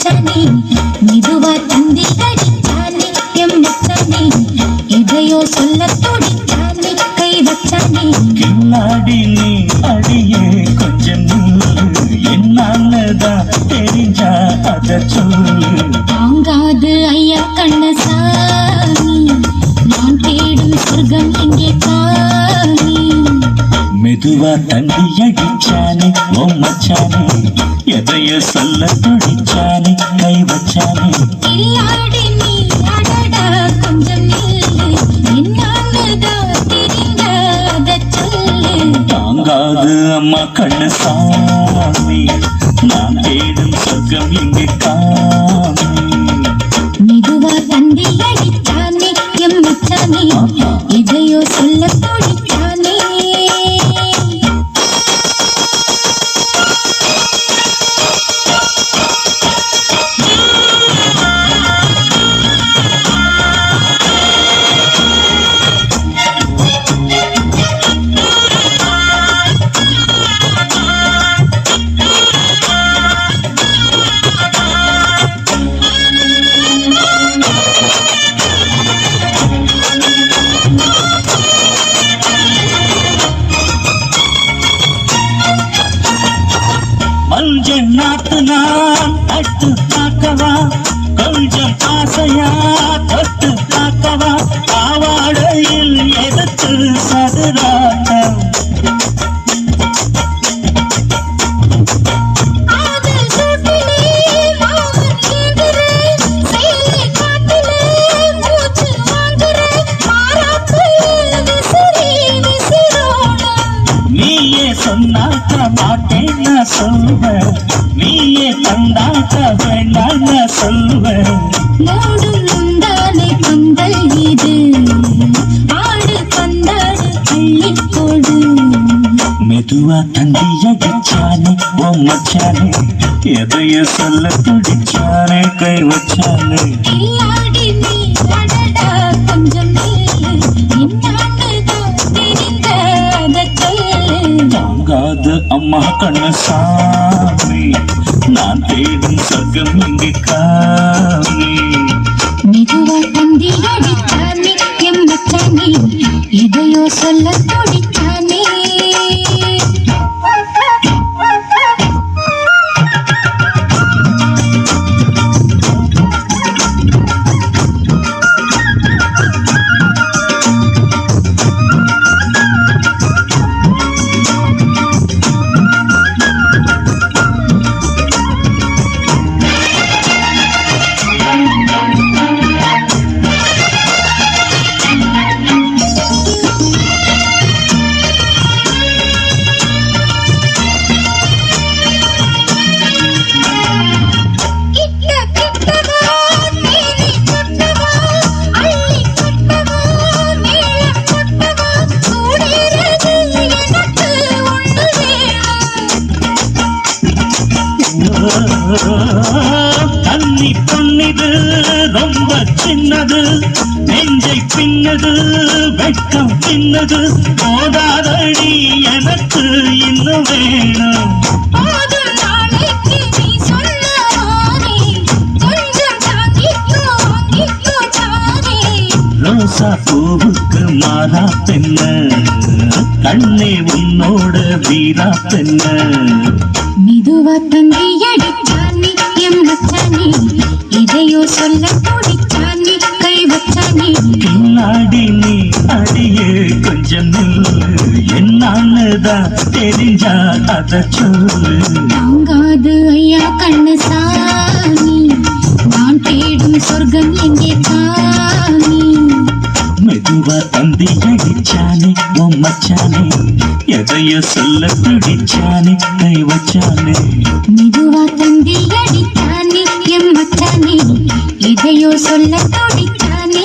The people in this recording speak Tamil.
வச்சானே மெதுவா தந்தி அடிச்சானே எம் மச்சானே எதையோ சொல்ல துடிச்சானே கை வச்சானே கில்லாடி நீ அடியே கொஞ்சம் என்னாலதான் தெரிஞ்சா அத சொல்லு தாங்காது ஐயா கண்ணசாமி நான் தேடும் சொர்க்கம் இங்கே காமி மெதுவா தந்தி அடிச்சானே ஓ மச்சானே எதைய சொல்ல துடிச்சானே கை வச்சானே கில்லாடி நீ அடடா கொஞ்சம் நில்லு என்னாலதான் தெரிஞ்ச அத சொல்லு தாங்காது அம்மா கண்ணு சாமி நான் தேடும் சொர்க்கம் இங்கே காமி மெதுவா தந்தி அடிச்சானே எம் மச்சானே எதையோ சொல்ல துடிச்சானே மஞ்சள் நாட்டு நான் தட்டு பார்க்கவா கொஞ்சம் ஆசையா தொட்டு பார்க்கவா பாவாடையில் எதற்கு சதுராட்டம் நீயே சொன்னாக்க மாட்டேன் நான் சொல்வேன் நீயே தந்தாக்க வேண்டாம் நான் சொல்வேன் மூடும் முந்தானை பந்தல் இது ஆடு பந்தாடு அள்ளி போடு மெதுவா தந்தி அடிச்சானே ஓ மச்சானே எதைய சொல்ல துடிச்சானே கை வச்சானே கில்லாடி நீ அடடா கொஞ்சம் நில்லு என்னாலதான் தெரிந்த அத சொல்லு தாங்காது அம்மா கண்ணு சாமி நான் தேடும் சொர்க்கம் இங்கே காமி மெதுவா தந்தி அடிச்சானே எம் மச்சானே எதையோ சொல்ல துடிச்சானே தண்ணி பொன்னிது ரொம்ப சின்னது நெஞ்சை பின்னது வெட்கம் பின்னது போதாதடி எனக்கு இன்னும் வேணும் ரோசா பூவுக்கு மாறா பெண்ண கண்ணே உன்னோட வீரா பெண்ண மெதுவா தந்தி அடிச்சானே எம் மச்சானே எதையோ சொல்ல துடிச்சானே கை வச்சானே கில்லாடி நீ அடியே கொஞ்சம் என்னாலதான் தெரிஞ்சா அத சொல்லு தாங்காது ஐயா கண்ணசாமி நான் தேடும் சொர்க்கம் எங்கே காமி மெதுவா தந்தி அடிச்சானே ஓ மச்சானே எதைய சொல்ல துடிச்சானே கை வச்சானே மெதுவா தந்தி அடிச்சானே எம் மச்சானே எதையோ சொல்ல துடிச்சானே